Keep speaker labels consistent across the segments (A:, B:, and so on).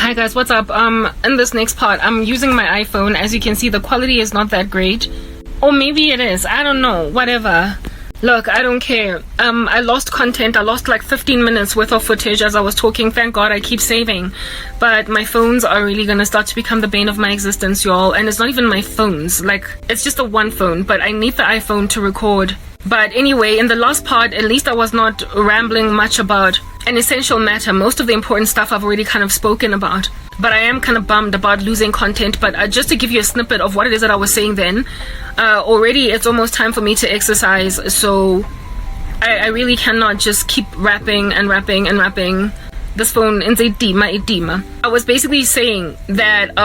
A: Hi guys, what's up? In this next part, I'm using my iPhone. As you can see, the quality is not that great. Or maybe it is. I don't know. Whatever. Look, I don't care. I lost content. I lost like 15 minutes worth of footage as I was talking. Thank God I keep saving. But my phones are really gonna start to become the bane of my existence, y'all. And it's not even my phones. Like, it's just a one phone. But I need the iPhone to record. But anyway, in the last part, at least I was not rambling much about an essential matter. Most of the important stuff I've already kind of spoken about. But I am kind of bummed about losing content. But just to give you a snippet of what it is that I was saying then, already it's almost time for me to exercise. So I really cannot just keep rapping and rapping and rapping. This phone in Zedima. I was basically saying that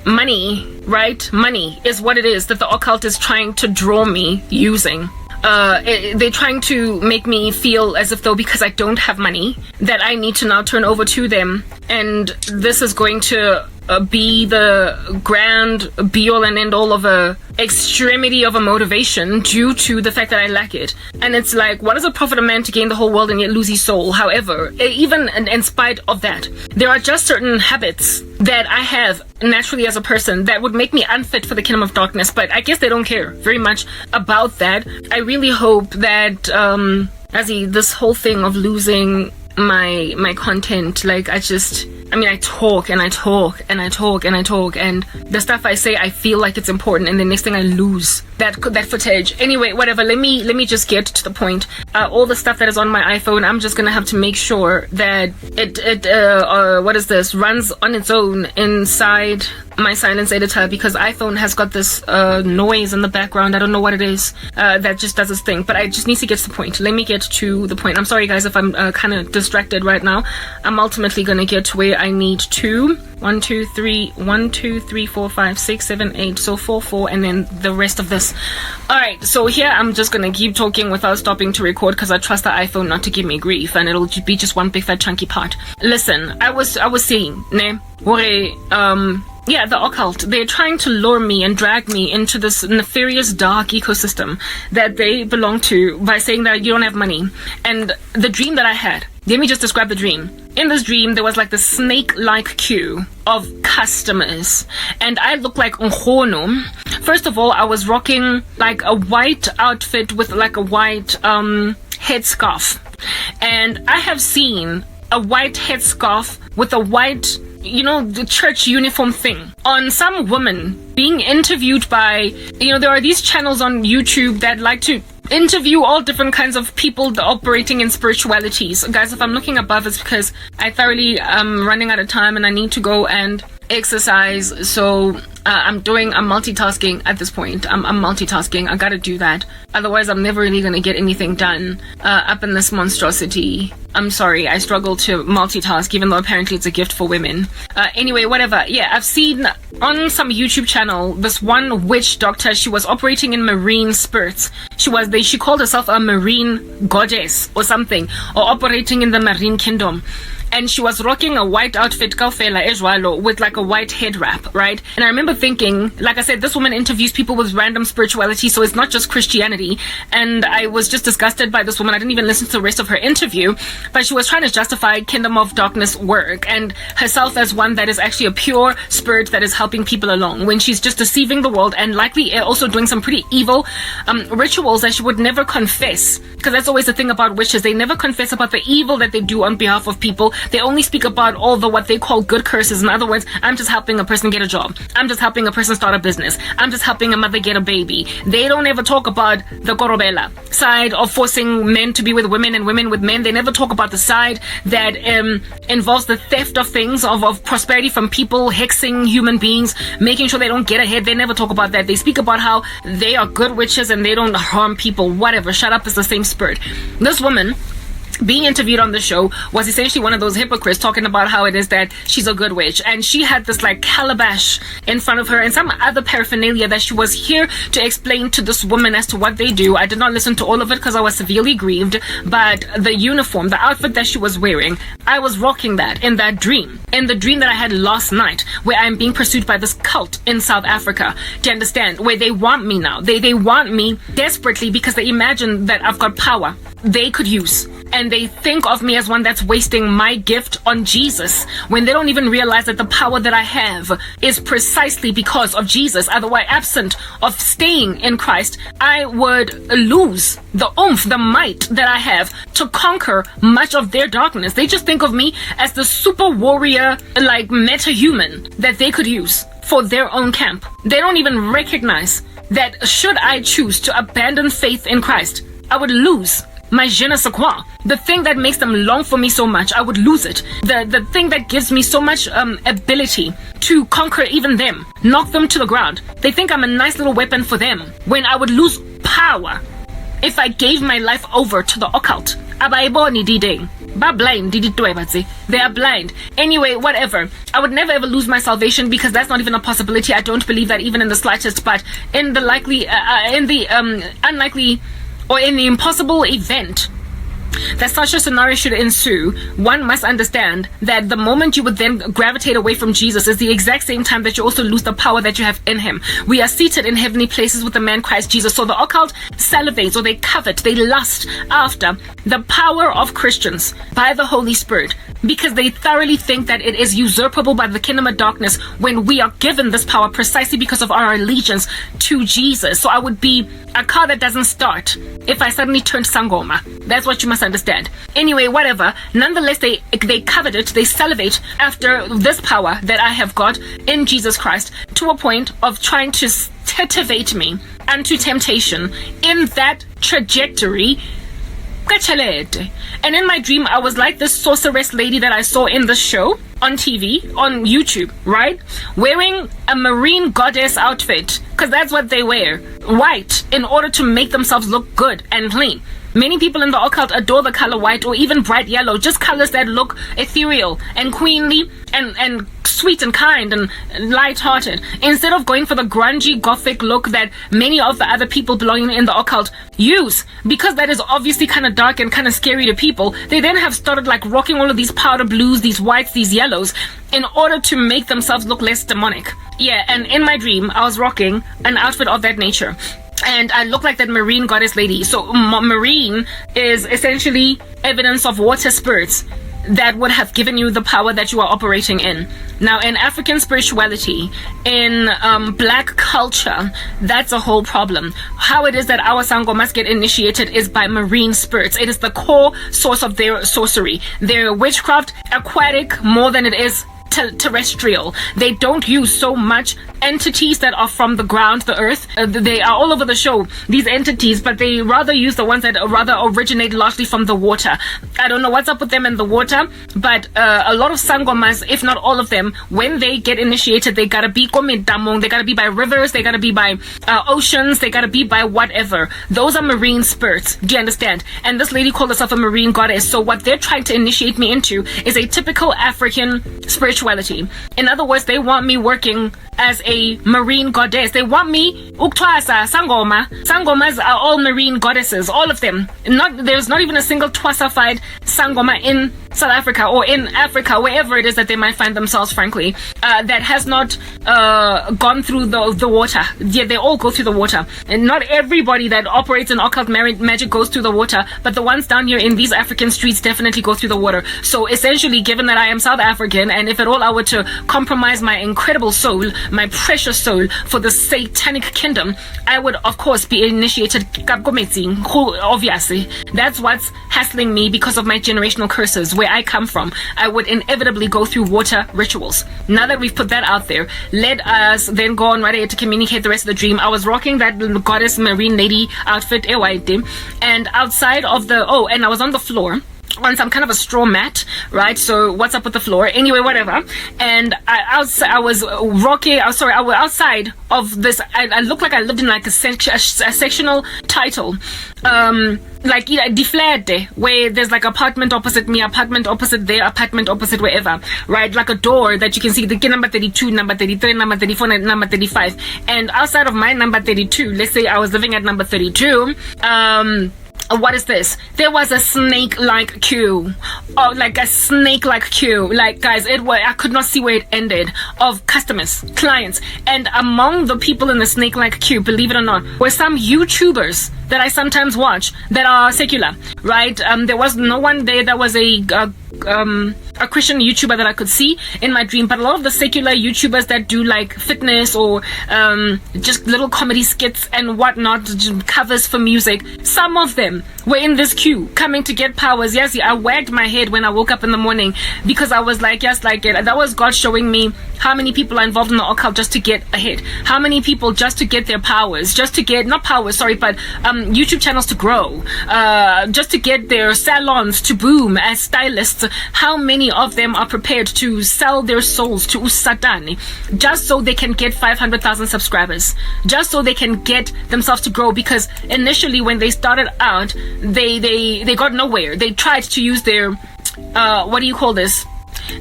A: money, right? Money is what it is that the occult is trying to draw me using. They're trying to make me feel as if though because I don't have money that I need to now turn over to them, and this is going to be the grand be all and end all of a extremity of a motivation due to the fact that I lack it. And it's like, what does it profit a man to gain the whole world and yet lose his soul? However, even in spite of that, there are just certain habits that I have naturally as a person that would make me unfit for the kingdom of darkness. But I guess they don't care very much about that. I really hope that this whole thing of losing my content, like I talk and I talk and I talk and I talk, and the stuff I say I feel like it's important, and the next thing I lose that footage. Anyway, whatever, let me just get to the point. All the stuff that is on my iPhone, I'm just gonna have to make sure that it runs on its own inside my silence editor, because iPhone has got this noise in the background. I don't know what it is that just does its thing, but I just need to get to the point. Let me get to the point. I'm sorry guys if I'm kind of distracted right now. I'm ultimately gonna get to where I need to. 1 2 3 4 5 6 7 8, so 4 and then the rest of this. Alright, so here I'm just gonna keep talking without stopping to record, because I trust the iPhone not to give me grief, and it'll be just one big fat chunky part. Listen, I was saying, ne, yeah, the occult, they're trying to lure me and drag me into this nefarious dark ecosystem that they belong to by saying that you don't have money. And the dream that I had, let me just describe the dream. In this dream, there was like this snake-like queue of customers, and I looked like Nkhono. First of all, I was rocking like a white outfit with like a white headscarf, and I have seen a white headscarf with a white, the church uniform thing on some woman being interviewed by, there are these channels on YouTube that like to interview all different kinds of people operating in spiritualities. Guys, if I'm looking above, it's because I thoroughly am running out of time and I need to go and exercise. So I'm multitasking at this point. I'm multitasking. I gotta do that. Otherwise, I'm never really gonna get anything done up in this monstrosity. I'm sorry, I struggle to multitask, even though apparently it's a gift for women. Anyway, whatever. Yeah, I've seen on some YouTube channel this one witch doctor. She was operating in marine spirits. She called herself a marine goddess or something, or operating in the marine kingdom. And she was rocking a white outfit, kaufela ezwalo, with like a white head wrap, right? And I remember thinking, like I said, this woman interviews people with random spirituality, so it's not just Christianity. And I was just disgusted by this woman. I didn't even listen to the rest of her interview, but she was trying to justify Kingdom of Darkness work and herself as one that is actually a pure spirit that is helping people along, when she's just deceiving the world and likely also doing some pretty evil rituals that she would never confess. Because that's always the thing about witches. They never confess about the evil that they do on behalf of people. They only speak about all the what they call good curses. In other words, I'm just helping a person get a job. I'm just helping a person start a business. I'm just helping a mother get a baby. They don't ever talk about the korobela side of forcing men to be with women and women with men. They never talk about the side that involves the theft of things, of prosperity from people, hexing human beings, making sure they don't get ahead. They never talk about that. They speak about how they are good witches and they don't harm people. Whatever. Shut up. It's the same spirit. This woman being interviewed on the show was essentially one of those hypocrites talking about how it is that she's a good witch, and she had this like calabash in front of her and some other paraphernalia that she was here to explain to this woman as to what they do. I did not listen to all of it because I was severely grieved, but the uniform, the outfit that she was wearing, I was rocking that in that dream, in the dream that I had last night, where I'm being pursued by this cult in South Africa. Do you understand? Where they want me now. They want me desperately because they imagine that I've got power they could use. and they think of me as one that's wasting my gift on Jesus, when they don't even realize that the power that I have is precisely because of Jesus. Otherwise, absent of staying in Christ, I would lose the oomph, the might that I have to conquer much of their darkness. They just think of me as the super warrior, like meta-human that they could use for their own camp. They don't even recognize that should I choose to abandon faith in Christ, I would lose my je ne sais quoi. The thing that makes them long for me so much, I would lose it. The thing that gives me so much ability to conquer even them, knock them to the ground. They think I'm a nice little weapon for them, when I would lose power if I gave my life over to the occult. Abaiboni diding. Blind, they are blind. Anyway, whatever. I would never ever lose my salvation, because that's not even a possibility. I don't believe that even in the slightest. But in the unlikely, or in the impossible event that such a scenario should ensue, one must understand that the moment you would then gravitate away from Jesus is the exact same time that you also lose the power that you have in him. We are seated in heavenly places with the man Christ Jesus. So the occult salivates, or they covet, they lust after the power of Christians by the Holy Spirit, because they thoroughly think that it is usurpable by the kingdom of darkness, when we are given this power precisely because of our allegiance to Jesus. So I would be a car that doesn't start if I suddenly turned sangoma. That's what you must understand. Anyway, whatever. Nonetheless, they covet it, they salivate after this power that I have got in Jesus Christ, to a point of trying to captivate me unto temptation in that trajectory. And in my dream, I was like this sorceress lady that I saw in the show on TV, on YouTube, right? Wearing a marine goddess outfit, because that's what they wear. White, in order to make themselves look good and clean. Many people in the occult adore the color white, or even bright yellow, just colors that look ethereal and queenly and sweet and kind and light-hearted, instead of going for the grungy gothic look that many of the other people belonging in the occult use. Because that is obviously kind of dark and kind of scary to people, they then have started like rocking all of these powder blues, these whites, these yellows, in order to make themselves look less demonic. Yeah, and in my dream, I was rocking an outfit of that nature. And I look like that marine goddess lady. So marine is essentially evidence of water spirits that would have given you the power that you are operating in. Now, in African spirituality, in black culture, that's a whole problem. How it is that our Sango must get initiated is by marine spirits. It is the core source of their sorcery. Their witchcraft, aquatic more than it is terrestrial. They don't use so much entities that are from the ground, the earth. They are all over the show, these entities, but they rather use the ones that rather originate largely from the water. I don't know what's up with them in the water, but a lot of sangomas, if not all of them, when they get initiated, they gotta be komedamong, they gotta be by rivers, they gotta be by oceans, they gotta be by whatever. Those are marine spirits. Do you understand? And this lady called herself a marine goddess. So what they're trying to initiate me into is a typical African spirituality. In other words, they want me working as a marine goddess. They want me uktwasa sangoma. Sangomas are all marine goddesses, all of them. There's not even a single twasified sangoma in South Africa or in Africa, wherever it is that they might find themselves, frankly, that has not gone through the water. Yeah, they all go through the water. And not everybody that operates in occult magic goes through the water, but the ones down here in these African streets definitely go through the water. So essentially, given that I am South African, and if at all I were to compromise my incredible soul, my precious soul, for the satanic kingdom, I would of course be initiated. Obviously, that's what's hassling me because of my generational curses. Where I come from, I would inevitably go through water rituals. Now that we've put that out there, let us then go on right ahead to communicate the rest of the dream. I was rocking that goddess marine lady outfit, and outside of and I was on the floor on some kind of a straw mat, right? So what's up with the floor? Anyway, whatever. And I was outside of this. I looked like I lived in like a sectional title, like deflated, where there's like apartment opposite me, apartment opposite there, apartment opposite wherever, right? Like a door that you can see the number 32, number 33, number 34, and number 35. And outside of my number 32, let's say I was living at number 32, what is this? There was a snake-like queue. Oh, like a snake-like queue. Like, guys, I could not see where it ended, of customers, clients. And among the people in the snake-like queue, believe it or not, were some YouTubers that I sometimes watch that are secular, right? There was no one there that was a Christian YouTuber that I could see in my dream, but a lot of the secular YouTubers that do like fitness or just little comedy skits and whatnot, covers for music, some of them were in this queue coming to get powers. Yes, I wagged my head when I woke up in the morning because I was like, yes, like that was God showing me how many people are involved in the occult just to get ahead, how many people just to get their powers, just to get, not powers, sorry, but YouTube channels to grow, just to get their salons to boom as stylists. How many of them are prepared to sell their souls to Satan just so they can get 500,000 subscribers, just so they can get themselves to grow? Because initially when they started out, they got nowhere. They tried to use their what do you call this?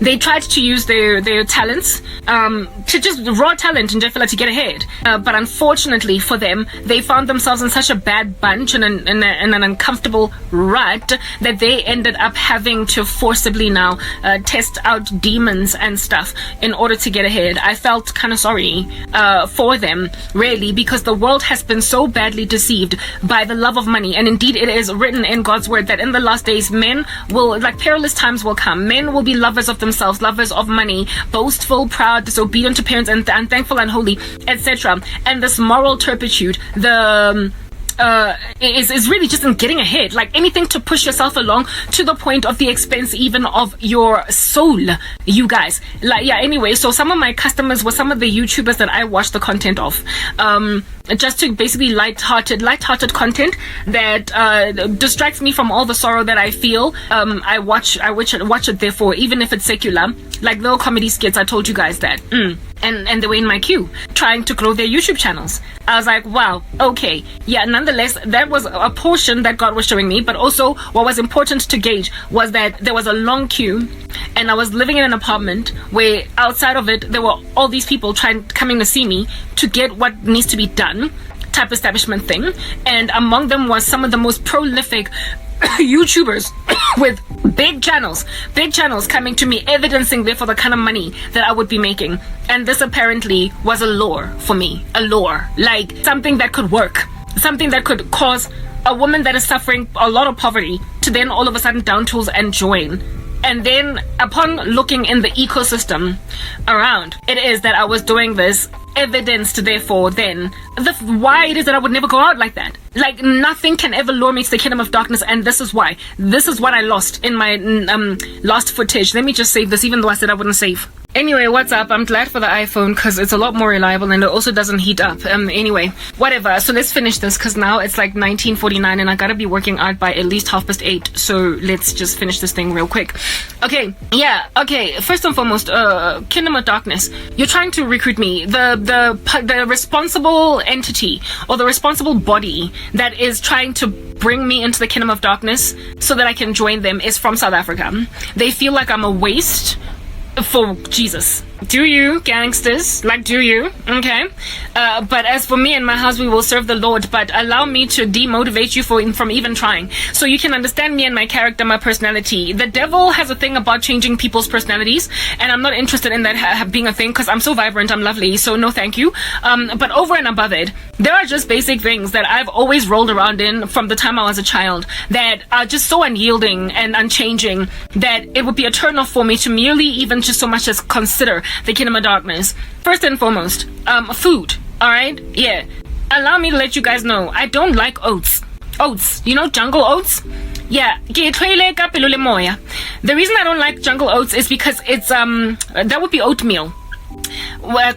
A: They tried to use their talents, to just raw talent and to get ahead. But unfortunately for them, they found themselves in such a bad bunch and an uncomfortable rut that they ended up having to forcibly now test out demons and stuff in order to get ahead. I felt kind of sorry for them, really, because the world has been so badly deceived by the love of money. And indeed, it is written in God's word that in the last days, men will, like, perilous times will come. Men will be lovers of themselves, lovers of money, boastful, proud, disobedient to parents, and unthankful, unholy, etc. And this moral turpitude, is really just in getting ahead, like anything to push yourself along to the point of the expense even of your soul, you guys. Like, yeah, anyway, so some of my customers were some of the YouTubers that I watch the content of, just to basically light-hearted content that distracts me from all the sorrow that I feel. I watch it therefore, even if it's secular, like little comedy skits. I told you guys that. And they were in my queue trying to grow their YouTube channels. I was like, wow, okay, yeah. Nonetheless, that was a portion that God was showing me, but also what was important to gauge was that there was a long queue, and I was living in an apartment where outside of it there were all these people coming to see me to get what needs to be done, type establishment thing. And among them was some of the most prolific YouTubers with big channels coming to me, evidencing therefore the kind of money that I would be making. And this apparently was a lure for me, like something that could work, something that could cause a woman that is suffering a lot of poverty to then all of a sudden down tools and join. And then upon looking in the ecosystem around, it is that I was doing this, evidenced therefore then why it is that I would never go out like that. Like, nothing can ever lure me to the kingdom of darkness, and this is why. This is what I lost in my last footage. Let me just save this, even though I said I wouldn't save. Anyway, what's up? I'm glad for the iPhone because it's a lot more reliable and it also doesn't heat up. Anyway, whatever. So let's finish this because now it's like 19:49 and I gotta be working out by at least 8:30. So let's just finish this thing real quick. Okay, yeah, okay. First and foremost, Kingdom of Darkness. You're trying to recruit me. The responsible entity or the responsible body that is trying to bring me into the Kingdom of Darkness so that I can join them is from South Africa. They feel like I'm a waste for Jesus. Do you, gangsters? Like, do you? Okay. But as for me and my house, we will serve the Lord. But allow me to demotivate you from even trying. So you can understand me and my character, my personality. The devil has a thing about changing people's personalities. And I'm not interested in that being a thing because I'm so vibrant, I'm lovely. So no thank you. But over and above it, there are just basic things that I've always rolled around in from the time I was a child that are just so unyielding and unchanging that it would be a turn off for me to merely even just so much as consider the Kingdom of Darkness. First and foremost, food. Alright? Yeah. Allow me to let you guys know, I don't like oats. Oats. You know jungle oats? Yeah. The reason I don't like jungle oats is because it's, that would be oatmeal.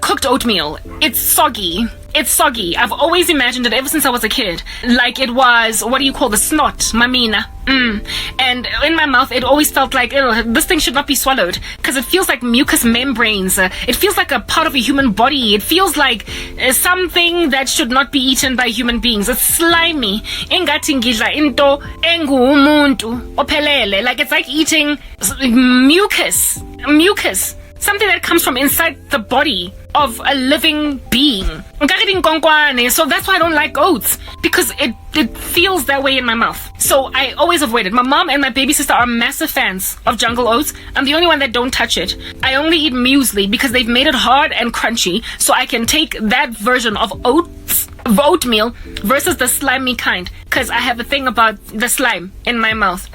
A: Cooked oatmeal. It's soggy. It's soggy. I've always imagined it ever since I was a kid. Like it was, what do you call the snot? Mamina. And in my mouth, it always felt like, this thing should not be swallowed. Because it feels like mucous membranes. It feels like a part of a human body. It feels like something that should not be eaten by human beings. It's slimy. Engathi ngidla into engumuntu ophelele. Like it's like eating mucus. Mucus. Something that comes from inside the body. of a living being. So that's why I don't like oats, because it feels that way in my mouth. So I always avoid it. My mom and my baby sister are massive fans of jungle oats. I'm the only one that don't touch it. I only eat muesli because they've made it hard and crunchy, so I can take that version of oatmeal versus the slimy kind, because I have a thing about the slime in my mouth.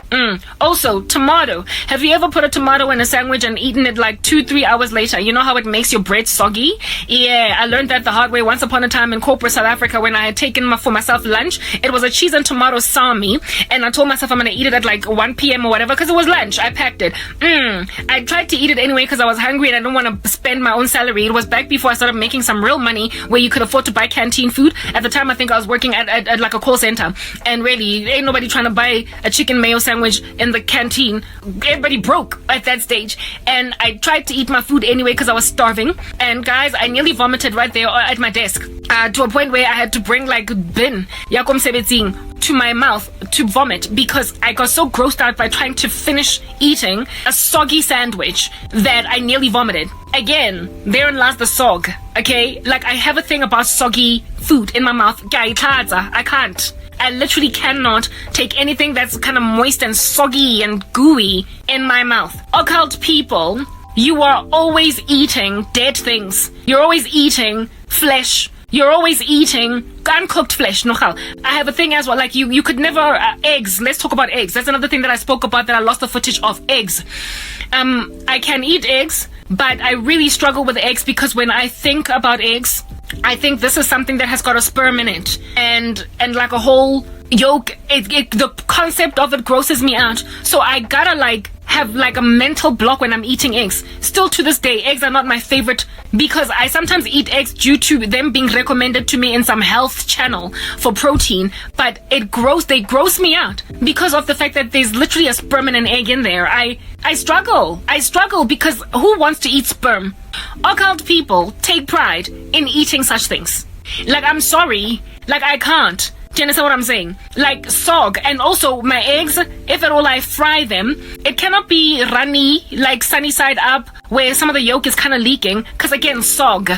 A: Also, tomato. Have you ever put a tomato in a sandwich and eaten it like 2-3 hours later? You know how it makes your bread soggy? Yeah, I learned that the hard way once upon a time in corporate South Africa when I had taken for myself lunch. It was a cheese and tomato sami, and I told myself I'm gonna eat it at like 1 p.m. or whatever because it was lunch. I packed it. I tried to eat it anyway because I was hungry and I didn't want to spend my own salary. It was back before I started making some real money where you could afford to buy canteen food. At the time, I think I was working at like a call center, and really, ain't nobody trying to buy a chicken mayo sandwich in the canteen. Everybody broke at that stage, and I tried to eat my food anyway because I was starving. And guys, I nearly vomited right there at my desk, to a point where I had to bring like bin yakom sebetzing to my mouth to vomit because I got so grossed out by trying to finish eating a soggy sandwich that I nearly vomited. Again, therein lies the sog. Okay, like I have a thing about soggy food in my mouth. I can't. I literally cannot take anything that's kind of moist and soggy and gooey in my mouth. Occult people, you are always eating dead things. You're always eating flesh. You're always eating uncooked flesh. Nochal. I have a thing as well, like you could never, eggs. Let's talk about eggs. That's another thing that I spoke about that I lost the footage of. Eggs. I can eat eggs, but I really struggle with eggs because when I think about eggs, I think this is something that has got a sperm in it and like a whole yolk. The concept of it grosses me out. So I gotta like have like a mental block when I'm eating eggs. Still to this day, eggs are not my favorite because I sometimes eat eggs due to them being recommended to me in some health channel for protein, but they gross me out because of the fact that there's literally a sperm and an egg in there. I struggle because who wants to eat sperm? Occult people take pride in eating such things. Like, I'm sorry, like I can't. Do you understand what I'm saying? Like sog, and also my eggs, if at all I fry them, it cannot be runny, like sunny side up, where some of the yolk is kind of leaking, because again, sog.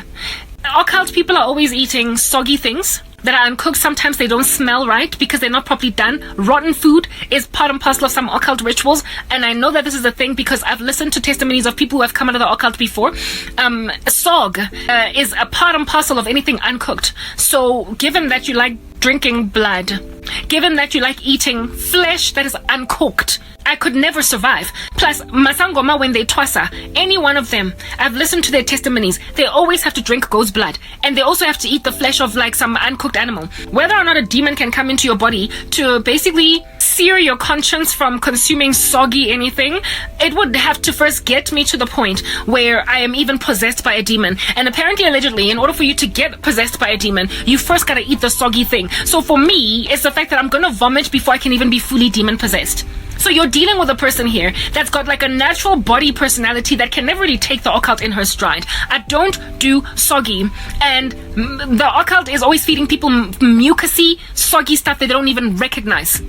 A: Occult people are always eating soggy things that are uncooked. Sometimes they don't smell right because they're not properly done. Rotten food is part and parcel of some occult rituals, and I know that this is a thing because I've listened to testimonies of people who have come out of the occult before. Sog is a part and parcel of anything uncooked. So given that you like drinking blood, given that you like eating flesh that is uncooked, I could never survive. Plus, Masangoma, when they twasa, any one of them, I've listened to their testimonies, they always have to drink goat's blood. And they also have to eat the flesh of like some uncooked animal. Whether or not a demon can come into your body to basically sear your conscience from consuming soggy anything, it would have to first get me to the point where I am even possessed by a demon. And apparently, allegedly, in order for you to get possessed by a demon, you first gotta eat the soggy thing. So for me, it's the fact that I'm gonna vomit before I can even be fully demon possessed. So you're dealing with a person here that's got like a natural body personality that can never really take the occult in her stride. I don't do soggy, and the occult is always feeding people mucusy, soggy stuff that they don't even recognize.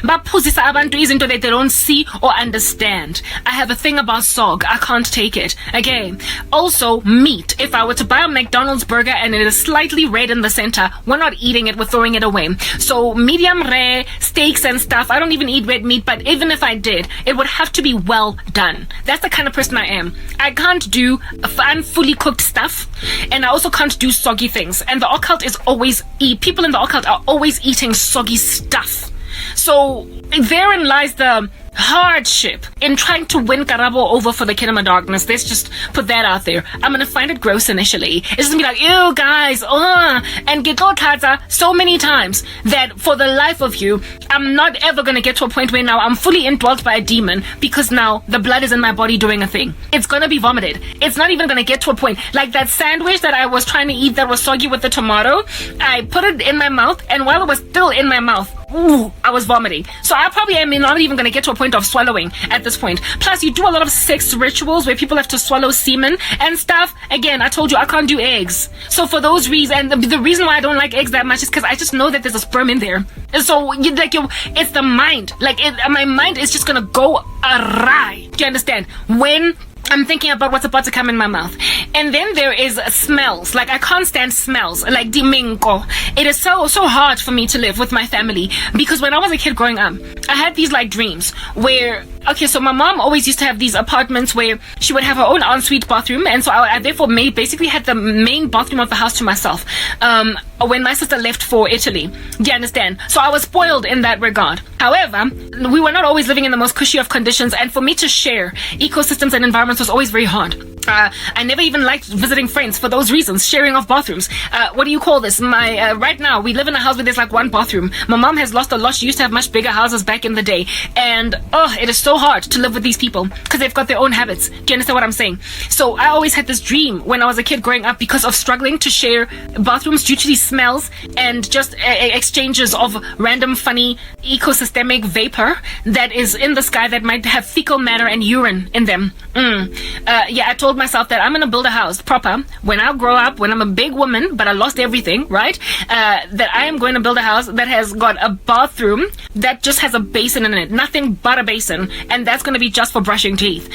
A: Baphuzisa abantu izinto that they don't see or understand. I have a thing about sog. I can't take it. Okay. Also, meat. If I were to buy a McDonald's burger and it is slightly red in the center, we're not eating it, we're throwing it away. So medium rare steaks and stuff, I don't even eat red meat, but even if I did, it would have to be well done. That's the kind of person I am. I can't do unfully cooked stuff, and I also can't do soggy things. And the occult is always, people in the occult are always eating soggy stuff. So therein lies the hardship in trying to win Karabo over for the Kingdom of Darkness. Let's just put that out there. I'm gonna find it gross initially. It's gonna be like, ew guys, and get Tata so many times that for the life of you, I'm not ever gonna get to a point where now I'm fully indwelt by a demon because now the blood is in my body doing a thing. It's gonna be vomited. It's not even gonna get to a point. Like that sandwich that I was trying to eat that was soggy with the tomato, I put it in my mouth, and while it was still in my mouth, I was vomiting. So I probably am not even going to get to a point of swallowing at this point. Plus, you do a lot of sex rituals where people have to swallow semen and stuff. Again, I told you I can't do eggs. So for those reasons, and the reason why I don't like eggs that much is because I just know that there's a sperm in there. And so it's the mind. My mind is just going to go awry. Do you understand? When I'm thinking about what's about to come in my mouth. And then there is smells. Like, I can't stand smells. Like diminko. It is so hard for me to live with my family, because when I was a kid growing up, I had these like dreams where, okay, so my mom always used to have these apartments where she would have her own ensuite bathroom, and so I therefore basically had the main bathroom of the house to myself when my sister left for Italy. Do you understand? So I was spoiled in that regard. However, we were not always living in the most cushy of conditions, and for me to share ecosystems and environments was always very hard. I never even liked visiting friends for those reasons, sharing of bathrooms. What do you call this? Right now, we live in a house where there's like one bathroom. My mom has lost a lot. She used to have much bigger houses back in the day. And, it is so hard to live with these people because they've got their own habits. Do you understand what I'm saying? So I always had this dream when I was a kid growing up because of struggling to share bathrooms due to these smells and just exchanges of random funny ecosystemic vapor that is in the sky that might have fecal matter and urine in them. I told myself that I'm gonna build a house proper when I grow up, when I'm a big woman, but I lost everything, right? That I am going to build a house that has got a bathroom that just has a basin in it, nothing but a basin, and that's gonna be just for brushing teeth.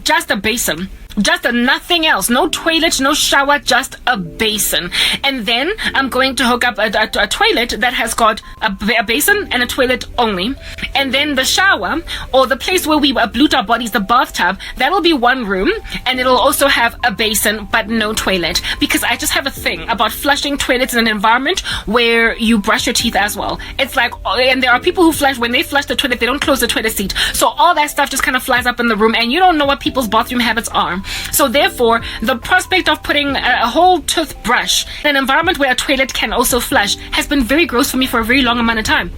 A: Just a basin. Just nothing else. No toilet, no shower, just a basin. And then I'm going to hook up a toilet that has got a basin and a toilet only. And then the shower, or the place where we blute our bodies, the bathtub, that'll be one room, and it'll also have a basin but no toilet. Because I just have a thing about flushing toilets in an environment where you brush your teeth as well. It's like, and there are people who flush, when they flush the toilet, they don't close the toilet seat. So all that stuff just kind of flies up in the room, and you don't know what people's bathroom habits are. So therefore, the prospect of putting a whole toothbrush in an environment where a toilet can also flush has been very gross for me for a very long amount of time.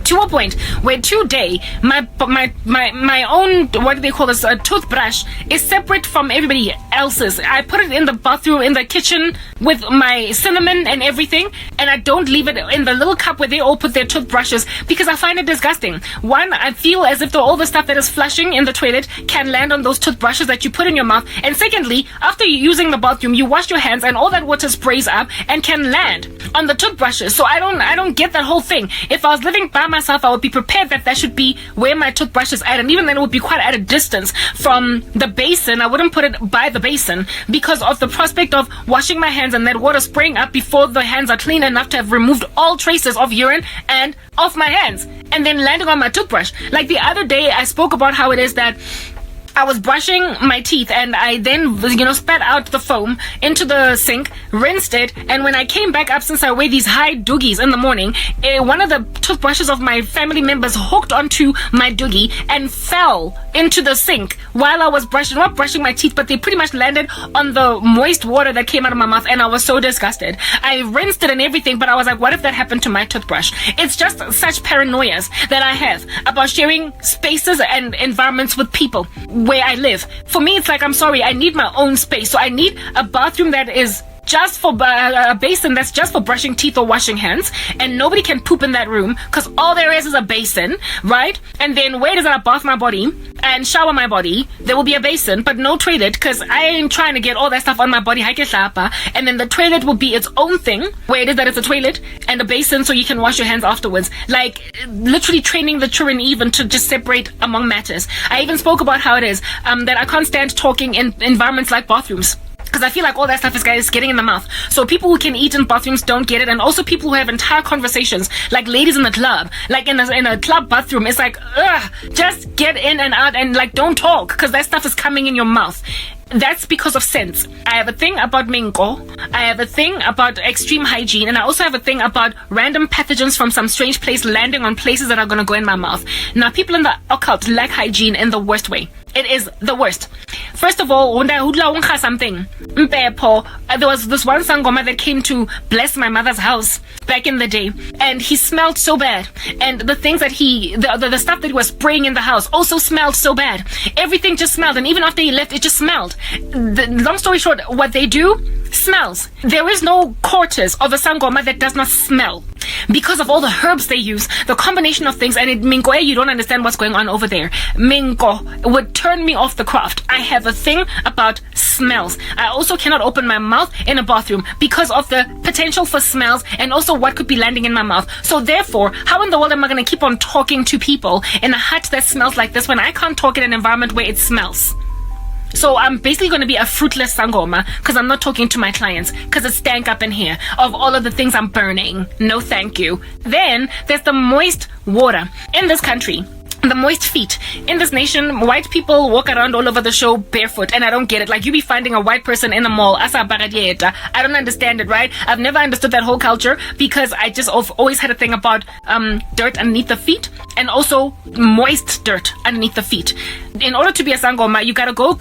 A: To a point where today my own, what do they call this, a toothbrush is separate from everybody else's. I put it in the bathroom, in the kitchen with my cinnamon and everything, and I don't leave it in the little cup where they all put their toothbrushes because I find it disgusting. One, I feel as if all the stuff that is flushing in the toilet can land on those toothbrushes that you put in your mouth, and secondly, after you're using the bathroom, you wash your hands and all that water sprays up and can land on the toothbrushes. So I don't get that whole thing. If I was living by myself, I would be prepared that should be where my toothbrush is at, and even then it would be quite at a distance from the basin. I wouldn't put it by the basin because of the prospect of washing my hands and that water spraying up before the hands are clean enough to have removed all traces of urine and off my hands, and then landing on my toothbrush. Like the other day, I spoke about how it is that I was brushing my teeth and I then, spat out the foam into the sink, rinsed it, and when I came back up, since I wear these high doogies in the morning, one of the toothbrushes of my family members hooked onto my doogie and fell into the sink while I was not brushing my teeth, but they pretty much landed on the moist water that came out of my mouth, and I was so disgusted. I rinsed it and everything, but I was like, what if that happened to my toothbrush? It's just such paranoias that I have about sharing spaces and environments with people where I live. For me, it's like, I'm sorry, I need my own space. So I need a bathroom that is just for a basin that's just for brushing teeth or washing hands, and nobody can poop in that room because all there is a basin, right? And then where does I bath my body and shower my body? There will be a basin, but no toilet, because I ain't trying to get all that stuff on my body. And then the toilet will be its own thing, where it is that it's a toilet and a basin so you can wash your hands afterwards. Like literally training the children even to just separate among matters. I even spoke about how it is that I can't stand talking in environments like bathrooms, because I feel like all that stuff is getting in the mouth. So people who can eat in bathrooms don't get it, and also people who have entire conversations, like ladies in the club, like in a club bathroom, it's like, just get in and out and like don't talk, because that stuff is coming in your mouth. That's because of sense. I have a thing about minko, I have a thing about extreme hygiene, and I also have a thing about random pathogens from some strange place landing on places that are going to go in my mouth. Now, people in the occult lack hygiene in the worst way. It is the worst. First of all, when I something, there was this one sangoma that came to bless my mother's house back in the day, and he smelled so bad, and the things that the stuff that he was spraying in the house also smelled so bad. Everything just smelled, and even after he left, it just smelled. Long story short, what they do smells. There is no quarters of a sangoma that does not smell, because of all the herbs they use, the combination of things, and minko, you don't understand what's going on over there. Minko would turn me off the craft. I have a thing about smells. I also cannot open my mouth in a bathroom because of the potential for smells and also what could be landing in my mouth. So therefore, how in the world am I going to keep on talking to people in a hut that smells like this when I can't talk in an environment where it smells? So I'm basically going to be a fruitless sangoma because I'm not talking to my clients because it's stank up in here of all of the things I'm burning. No thank you. Then there's the moist water in this country. The moist feet. In this nation, white people walk around all over the show barefoot, and I don't get it. Like, you be finding a white person in the mall. I don't understand it, right? I've never understood that whole culture because I just always had a thing about dirt underneath the feet and also moist dirt underneath the feet. In order to be a sangoma, you gotta go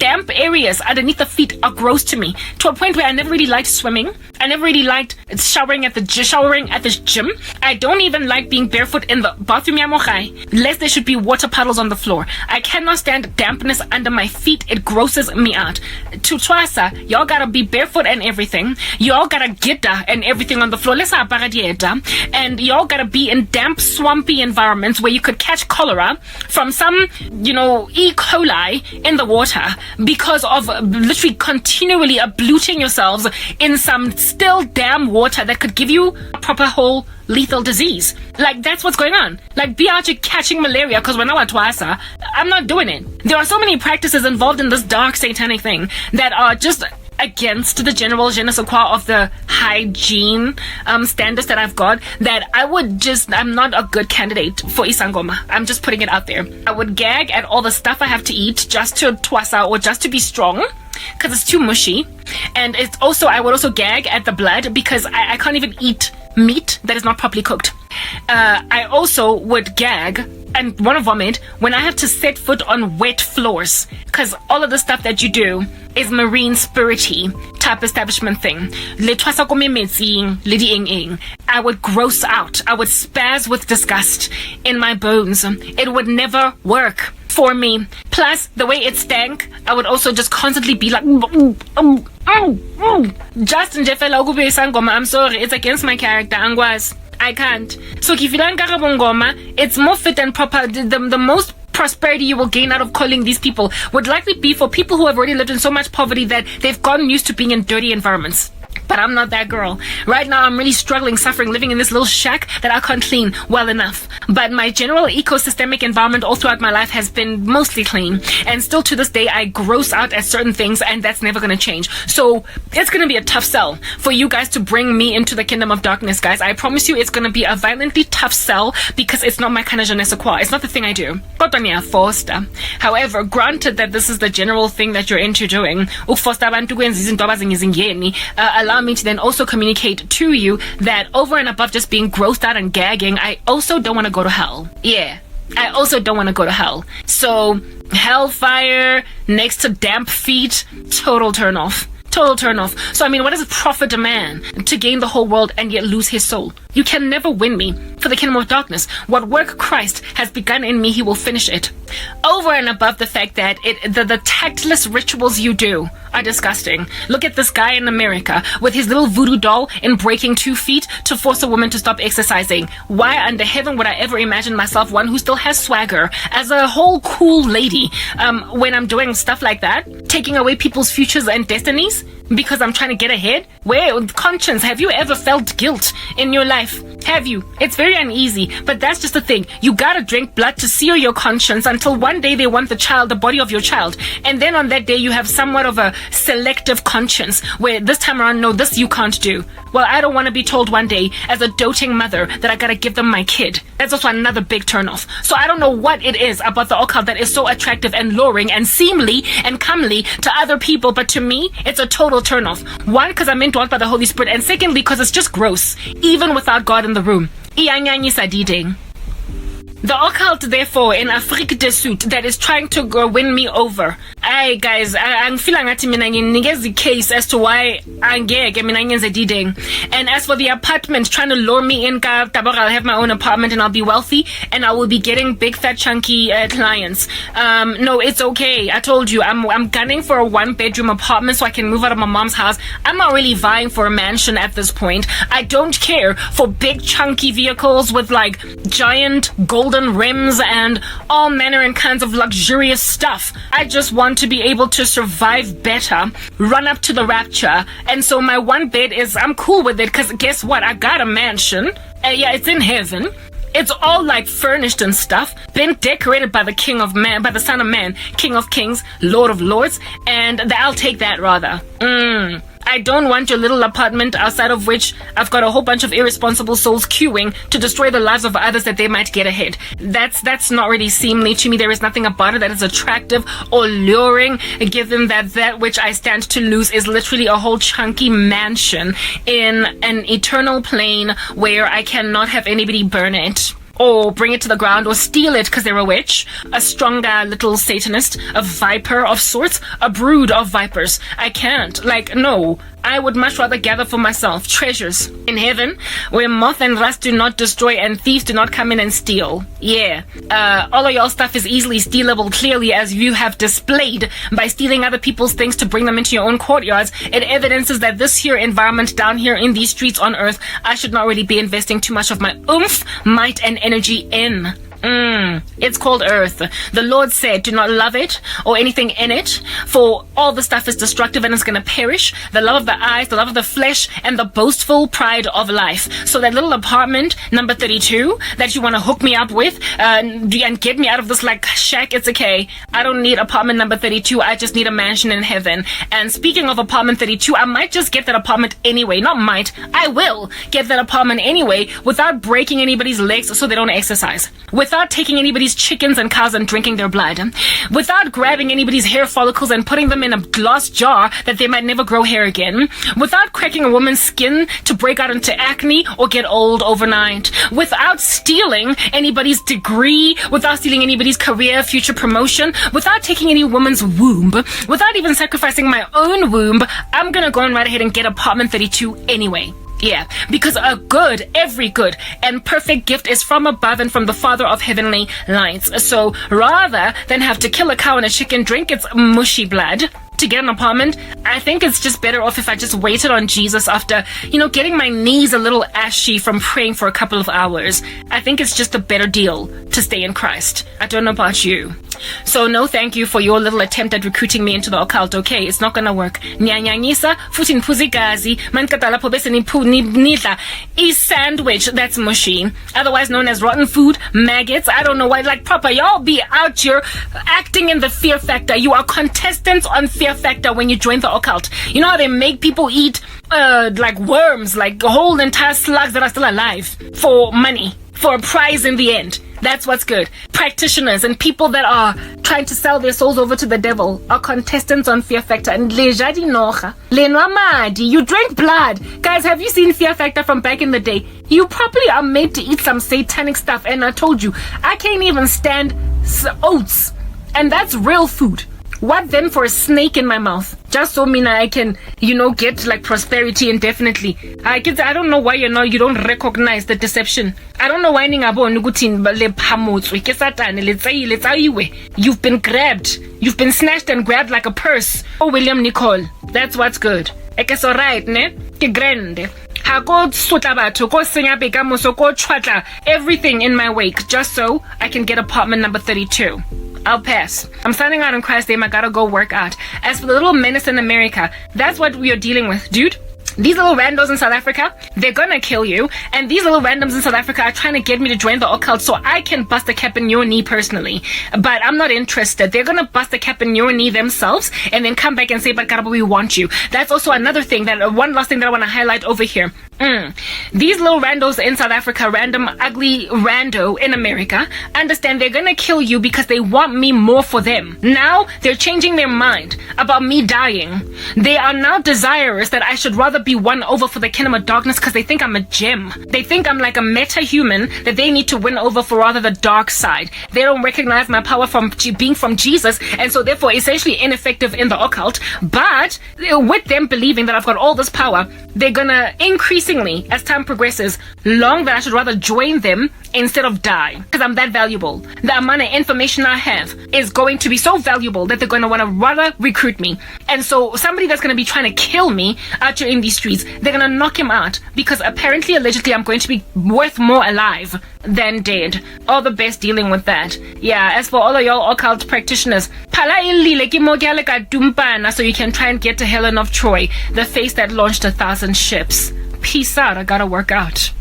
A: damp areas underneath the feet are gross to me, to a point where I never really liked swimming. I never really liked showering at the gym. I don't even like being barefoot in the bathroom, unless there should be water puddles on the floor. I cannot stand dampness under my feet. It grosses me out. To Twasa, y'all gotta be barefoot and everything. Y'all gotta get and everything on the floor. And y'all gotta be in damp, swampy environments where you could catch cholera from some, E. coli in the water because of literally continually abluting yourselves in some still damn water that could give you a proper whole lethal disease. Like, that's what's going on. Like, be out here catching malaria because we're not Twasa. I'm not doing it. There are so many practices involved in this dark satanic thing that are just against the general je ne sais quoi of the hygiene standards that I've got, that I'm not a good candidate for Isangoma. I'm just putting it out there. I would gag at all the stuff I have to eat just to twasa or just to be strong because it's too mushy. And it's also, I would also gag at the blood because I can't even eat meat that is not properly cooked. I also would gag and want to vomit when I have to set foot on wet floors because all of the stuff that you do is marine spirity type establishment thing. I would gross out. I would spaz with disgust in my bones. It would never work for me. Plus, the way it stank, I would also just constantly be like, Justin Jeffela ukube isangoma, I'm sorry, it's against my character, angwas. I can't. So if you don't ngoma, it's more fit and proper. The most prosperity you will gain out of calling these people would likely be for people who have already lived in so much poverty that they've gotten used to being in dirty environments. But I'm not that girl. Right now, I'm really struggling, suffering, living in this little shack that I can't clean well enough. But my general ecosystemic environment all throughout my life has been mostly clean. And still to this day, I gross out at certain things, and that's never going to change. So it's going to be a tough sell for you guys to bring me into the kingdom of darkness, guys. I promise you it's going to be a violently tough sell because it's not my kind of je ne sais quoi. It's not the thing I do. However, granted that this is the general thing that you're into doing, allow me to then also communicate to you that over and above just being grossed out and gagging, I also don't want to go to hell. Yeah, I also don't want to go to hell. So hellfire next to damp feet, total turn off. Total turn off. So, I mean, what does it profit a man to gain the whole world and yet lose his soul? You can never win me for the kingdom of darkness. What work Christ has begun in me, he will finish it. Over and above the fact that the tactless rituals you do are disgusting. Look at this guy in America with his little voodoo doll in breaking 2 feet to force a woman to stop exercising. Why under heaven would I ever imagine myself one who still has swagger as a whole cool lady when I'm doing stuff like that? Taking away people's futures and destinies because I'm trying to get ahead? Where? Conscience, have you ever felt guilt in your life? Have you? It's very uneasy, but that's just the thing. You gotta drink blood to sear your conscience until one day they want the body of your child. And then on that day you have somewhat of a selective conscience where this time around, no, this you can't do. Well, I don't want to be told one day as a doting mother that I gotta give them my kid. That's also another big turnoff. So I don't know what it is about the occult that is so attractive and luring and seemly and comely to other people, but to me, it's a total turnoff. One, because I'm indwelt by the Holy Spirit, and secondly, because it's just gross, even without God in the room. The occult, therefore, in Afrique du Sud that is trying to win me over. Hey guys, I'm feeling at the case as to why I'm gay. And as for the apartment trying to lure me in, I'll have my own apartment and I'll be wealthy and I will be getting big fat chunky clients. No, it's okay. I told you, I'm gunning for a 1-bedroom apartment so I can move out of my mom's house. I'm not really vying for a mansion at this point. I don't care for big chunky vehicles with like giant golden rims and all manner and kinds of luxurious stuff. I just want to be able to survive better, run up to the rapture, and so my 1 bed I'm cool with it because guess what? I got a mansion. Yeah, it's in heaven. It's all like furnished and stuff, been decorated by the King of Man, by the Son of Man, King of Kings, Lord of Lords, and I'll take that rather. I don't want your little apartment outside of which I've got a whole bunch of irresponsible souls queuing to destroy the lives of others that they might get ahead. That's not really seemly to me. There is nothing about it that is attractive or luring, given that which I stand to lose is literally a whole chunky mansion in an eternal plane where I cannot have anybody burn it, or bring it to the ground, or steal it because they're a witch, a stronger little Satanist, a viper of sorts, a brood of vipers. I can't. No. I would much rather gather for myself treasures in heaven where moth and rust do not destroy and thieves do not come in and steal. Yeah. All of your stuff is easily stealable, clearly, as you have displayed by stealing other people's things to bring them into your own courtyards. It evidences that this here environment down here in these streets on earth, I should not really be investing too much of my oomph, might, and energy in. It's called Earth. The Lord said, do not love it or anything in it, for all the stuff is destructive and it's going to perish. The love of the eyes, the love of the flesh, and the boastful pride of life. So that little apartment, number 32, that you want to hook me up with, and get me out of this shack, it's okay. I don't need apartment number 32. I just need a mansion in heaven. And speaking of apartment 32, I might just get that apartment anyway. Not might. I will get that apartment anyway without breaking anybody's legs so they don't exercise. Without taking anybody's chickens and cows and drinking their blood. Without grabbing anybody's hair follicles and putting them in a glass jar that they might never grow hair again. Without cracking a woman's skin to break out into acne or get old overnight. Without stealing anybody's degree. Without stealing anybody's career, future promotion. Without taking any woman's womb. Without even sacrificing my own womb. I'm gonna go on right ahead and get apartment 32 anyway. Yeah, because every good and perfect gift is from above and from the Father of heavenly lights. So rather than have to kill a cow and a chicken drink its mushy blood to get an apartment, I think it's just better off if I just waited on Jesus after, getting my knees a little ashy from praying for a couple of hours. I think it's just a better deal to stay in Christ. I don't know about you. So no thank you for your little attempt at recruiting me into the occult, okay? It's not gonna work. Nyanyanyisa, futhi niphuza igazi, manikata lapho bese nidla a sandwich that's mushy, otherwise known as rotten food, maggots, I don't know why, proper, y'all be out here acting in the Fear Factor. You are contestants on Fear Factor when you join the occult. You know how they make people eat worms, whole entire slugs that are still alive for money, for a prize in the end. That's what's good. Practitioners and people that are trying to sell their souls over to the devil are contestants on Fear Factor. And you drink blood. Guys, have you seen Fear Factor from back in the day? You probably are made to eat some satanic stuff. And I told you, I can't even stand oats. And that's real food. What then for a snake in my mouth? Just so I can, get prosperity indefinitely. I don't know why you don't recognize the deception. I don't know why you've been grabbed. You've been snatched and grabbed like a purse. Oh, William Nicole. That's what's good. It's alright, ne? Ke grande. Everything in my wake just so I can get apartment number 32. I'll pass. I'm signing out on Christ's name. I gotta go work out. As for the little menace in America, that's what we are dealing with, dude. These little randos in South Africa, they're gonna kill you. And these little randoms in South Africa are trying to get me to join the occult so I can bust a cap in your knee personally. But I'm not interested. They're gonna bust a cap in your knee themselves and then come back and say, but Karabo, we want you. That's also another thing, one last thing that I want to highlight over here. These little randos in South Africa, random ugly rando in America, understand they're gonna kill you because they want me more for them. Now they're changing their mind about me dying. They are now desirous that I should rather be won over for the kingdom of darkness because they think I'm a gem. They think I'm like a meta-human that they need to win over for rather the dark side. They don't recognize my power from being from Jesus, and so therefore essentially ineffective in the occult. But with them believing that I've got all this power, they're gonna increasingly, as time progresses, long that I should rather join them instead of die, because I'm that valuable. The amount of information I have is going to be so valuable that they're going to want to rather recruit me. And so somebody that's going to be trying to kill me out here in these streets, they're going to knock him out because apparently, allegedly, I'm going to be worth more alive than dead. All the best dealing with that. Yeah, as for all of y'all occult practitioners, so you can try and get to Helen of Troy, the face that launched 1,000 ships. Peace out, I gotta work out.